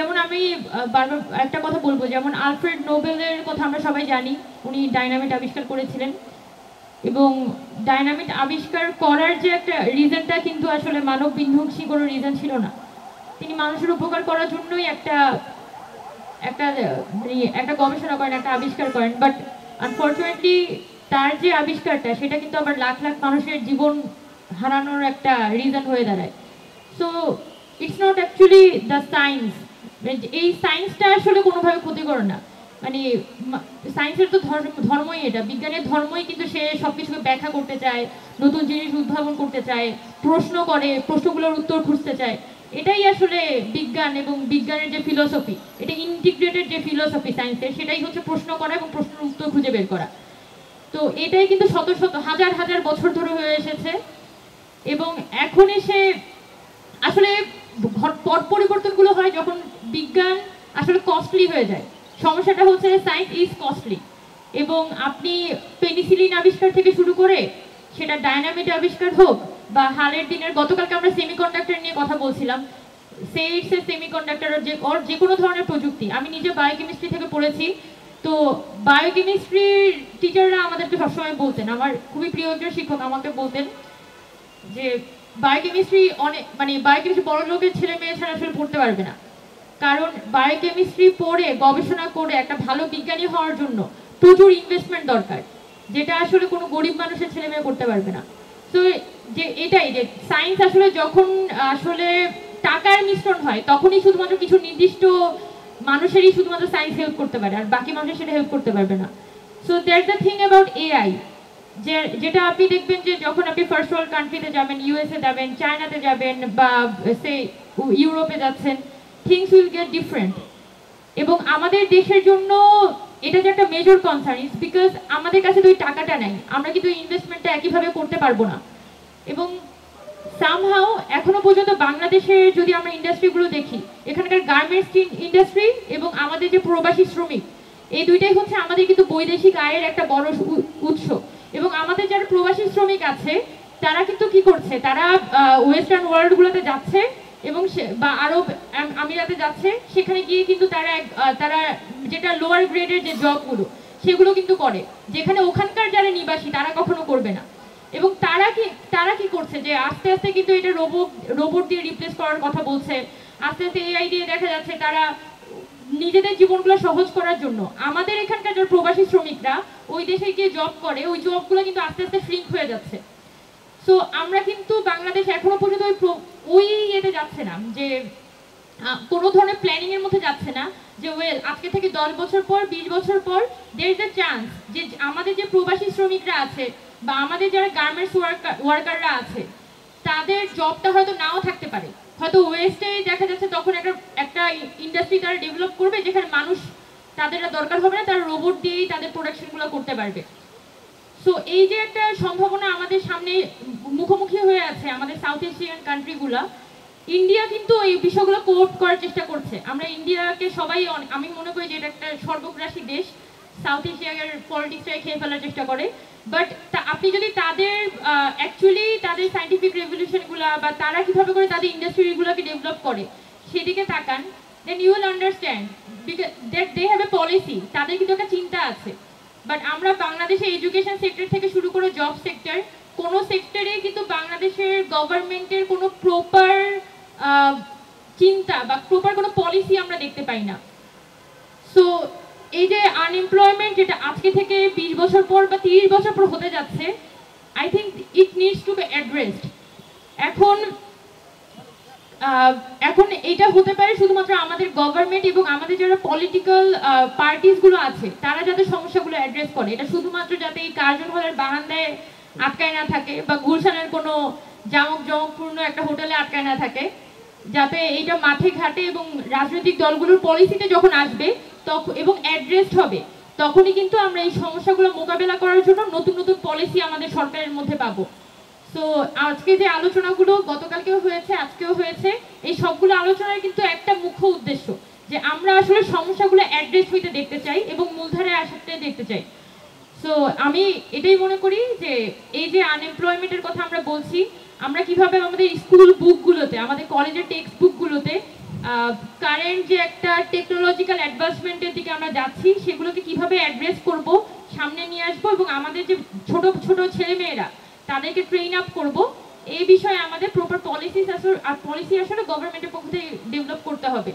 যেমন আমি বারবার একটা কথা বলবো, যেমন আলফ্রেড নোবেলের কথা আমরা সবাই জানি, উনি ডাইনামিট আবিষ্কার করেছিলেন এবং ডাইনামিট আবিষ্কার করার যে একটা রিজনটা কিন্তু আসলে মানব বিধ্বংসী কোনো রিজন ছিল না। তিনি মানুষের উপকার করার জন্যই একটা একটা একটা গবেষণা করেন, একটা আবিষ্কার করেন, বাট আনফর্চুনেটলি তার যে আবিষ্কারটা সেটা কিন্তু আবার লাখ লাখ মানুষের জীবন হারানোর একটা রিজন হয়ে দাঁড়ায়। So it's not actually the science, এই সায়েন্সটা আসলে কোনোভাবে ক্ষতিকর না। মানে সায়েন্সের তো ধর্মই এটা, বিজ্ঞানের ধর্মই কিন্তু সে সব কিছুকে ব্যাখ্যা করতে চায়, নতুন জিনিস উদ্ভাবন করতে চায়, প্রশ্ন করে, প্রশ্নগুলোর উত্তর খুঁজতে চায়। এটাই আসলে বিজ্ঞান এবং বিজ্ঞানের যে ফিলোসফি, এটা ইন্টিগ্রেটেড যে ফিলোসফি সায়েন্সের, সেটাই হচ্ছে প্রশ্ন করা এবং প্রশ্নের উত্তর খুঁজে বের করা। তো এটাই কিন্তু শত শত হাজার হাজার বছর ধরে হয়ে এসেছে এবং এখন এসে আসলে পট পরিবর্তনগুলো হয় যখন বিজ্ঞান আসলে কস্টলি হয়ে যায়। সমস্যাটা হচ্ছে সায়েন্স ইজ কস্টলি এবং আপনি পেনিসিলিন আবিষ্কার থেকে শুরু করে সেটা ডায়নামিট আবিষ্কার হোক বা হালের দিনের, গতকালকে আমরা সেমিকন্ডাক্টর নিয়ে কথা বলছিলাম, সেইটস এর সেমিকন্ডাক্টর যে কোনো ধরনের প্রযুক্তি। আমি নিজে বায়োকেমিস্ট্রি থেকে পড়েছি, তো বায়োকেমিস্ট্রির টিচাররা আমাদেরকে সবসময় বলতেন, আমার খুবই প্রিয় একজন শিক্ষক আমাকে বলতেন যে বায়োকেমিস্ট্রি অনেক বায়োকেমিস্ট্রি বড় লোকের ছেলে মেয়ে ছাড়া আসলে পড়তে পারবে না, কারণ বায়োকেমিস্ট্রি পড়ে গবেষণা করে একটা ভালো বিজ্ঞানী হওয়ার জন্য প্রচুর ইনভেস্টমেন্ট দরকার, যেটা আসলে কোনো গরিব মানুষের ছেলে মেয়ে করতে পারবে না। তো যে এটাই যে সায়েন্স আসলে যখন আসলে টাকার মিশ্রণ হয় তখনই শুধুমাত্র কিছু নির্দিষ্ট মানুষেরই শুধুমাত্র সায়েন্স হেল্প করতে পারে, আর বাকি মানুষ সেটা হেল্প করতে পারবে না। So that's the thing about AI, যেটা আপনি দেখবেন যে যখন আপনি ফার্স্ট ওয়ার্ল্ড কান্ট্রিতে যাবেন, ইউএসএ যাবেন, চায়নাতে যাবেন বা সে ইউরোপে যাচ্ছেন, থিংস উইল গেট ডিফারেন্ট। এবং আমাদের দেশের জন্য এটা যে একটা মেজর কনসার্ন ইজ বিকজ আমাদের কাছে তো ওই টাকাটা নেই, আমরা কিন্তু ইনভেস্টমেন্টটা একইভাবে করতে পারবো না। এবং সামহাও এখনো পর্যন্ত বাংলাদেশের যদি আমরা ইন্ডাস্ট্রিগুলো দেখি, এখানকার গার্মেন্টস ইন্ডাস্ট্রি এবং আমাদের যে প্রবাসী শ্রমিক, এই দুইটাই হচ্ছে আমাদের কিন্তু বৈদেশিক আয়ের একটা বড় উৎস। এবং আমাদের যারা প্রবাসী শ্রমিক আছে তারা কিন্তু কি করছে, তারা ওয়েস্টার্ন ওয়ার্ল্ডগুলোতে যাচ্ছে এবং বা আরব আমিরাতে যাচ্ছে, সেখানে গিয়ে কিন্তু তারা যেটা লোয়ার গ্রেডের যে জবগুলো সেগুলো কিন্তু করে, যেখানে ওখানকার যারা নিবাসী তারা কখনো করবে না। এবং তারা কি করছে যে আস্তে আস্তে কিন্তু এটা রোবট দিয়ে রিপ্লেস করার কথা বলছে, আস্তে আস্তে এআই দিয়ে দেখা যাচ্ছে তারা নিজেদের জীবনগুলো সহজ করার জন্য আমাদের এখানকার যারা প্রবাসী শ্রমিকরা ওই দেশে গিয়ে জব করে, ওই জবগুলো কিন্তু আস্তে আস্তে শ্রিঙ্ক হয়ে যাচ্ছে। সো আমরা কিন্তু বাংলাদেশ এখনো পর্যন্ত ওই ইয়েতে যাচ্ছে না, যে কোনো ধরনের প্ল্যানিং এর মধ্যে যাচ্ছে না যে ওয়েল আজকে থেকে 10 বছর পর 20 বছর পর দেয়ার ইজ আ চান্স যে আমাদের যে প্রবাসী শ্রমিকরা আছে বা আমাদের যারা গার্মেন্টস ওয়ার্কাররা আছে তাদের জবটা হয়তো নাও থাকতে পারে, হয়তো ওয়েস্টে দেখা যাচ্ছে তখন একটা ইন্ডাস্ট্রি তারা ডেভেলপ করবে যেখানে মানুষ তাদের দরকার হবে না, তারা রোবট দিয়েই তাদের প্রোডাকশনগুলো করতে পারবে। সো এই যে একটা সম্ভাবনা আমাদের সামনে মুখোমুখি হয়ে আছে আমাদের সাউথ এশিয়ান কান্ট্রিগুলা, ইন্ডিয়া কিন্তু এই বিষয়গুলো কোঅপ্ট করার চেষ্টা করছে। আমরা ইন্ডিয়াকে সবাই, আমি মনে করি যে এটা একটা সর্বগ্রাসী দেশ, সাউথ এশিয়ার পলিটিক্সটাই খেয়ে ফেলার চেষ্টা করে। বাট আপনি যদি তাদের অ্যাকচুয়ালি তাদের সায়েন্টিফিক রেভলিউশনগুলো বা তারা কিভাবে করে তাদের ইন্ডাস্ট্রিগুলোকে ডেভেলপ করে সেদিকে তাকান, then you will understand that they have a policy, তাদের কিন্তু একটা চিন্তা আছে। বাট আমরা বাংলাদেশে এডুকেশন সেক্টর থেকে শুরু করে জব সেক্টর, কোনো সেক্টরে কিন্তু বাংলাদেশের গভর্নমেন্টের কোনো প্রপার চিন্তা বা প্রপার কোনো পলিসি আমরা দেখতে পাই না। সো এই যে আনএমপ্লয়মেন্ট যেটা আজকে থেকে 20 বছর পর বা 30 বছর পর হতে যাচ্ছে, I think it needs to B addressed. এখন এটা হতে পারে শুধুমাত্র আমাদের গভর্নমেন্ট এবং আমাদের যারা পলিটিক্যাল পার্টিসগুলো আছে তারা যাতে সমস্যাগুলো অ্যাড্রেস করে, এটা শুধুমাত্র যাতে এই কার্জন হলের বারান্দায় আটকায় না থাকে বা গুলশানের কোনো জমকপূর্ণ একটা হোটেলে আটকায় না থাকে, যাতে এইটা মাঠে ঘাটে এবং রাজনৈতিক দলগুলোর পলিসিতে যখন আসবে তখন এবং অ্যাড্রেসড হবে, তখনই কিন্তু আমরা এই সমস্যাগুলো মোকাবেলা করার জন্য নতুন নতুন পলিসি আমাদের সরকারের মধ্যে পাবো। সো আজকে যে আলোচনাগুলো গতকালকেও হয়েছে, আজকেও হয়েছে, এই সবগুলো আলোচনার কিন্তু একটা মুখ্য উদ্দেশ্য যে আমরা আসলে সমস্যাগুলো অ্যাড্রেস হইতে দেখতে চাই এবং মূলধারায় আসতে দেখতে চাই। সো আমি এটাই মনে করি যে এই যে আনএমপ্লয়মেন্টের কথা আমরা বলছি, আমরা কিভাবে আমাদের স্কুল বুকগুলোতে, আমাদের কলেজের টেক্সট বুকগুলোতে কারেন্ট যে একটা টেকনোলজিক্যাল অ্যাডভান্সমেন্টের দিকে আমরা যাচ্ছি সেগুলোকে কিভাবে অ্যাড্রেস করব, সামনে নিয়ে আসবো এবং আমাদের যে ছোট ছোট ছেলেমেয়েরা তাদেরকে ট্রেন আপ করব, এই বিষয়ে আমাদের প্রপার পলিসি আসলে গভর্নমেন্টের পক্ষ থেকে ডেভেলপ করতে হবে।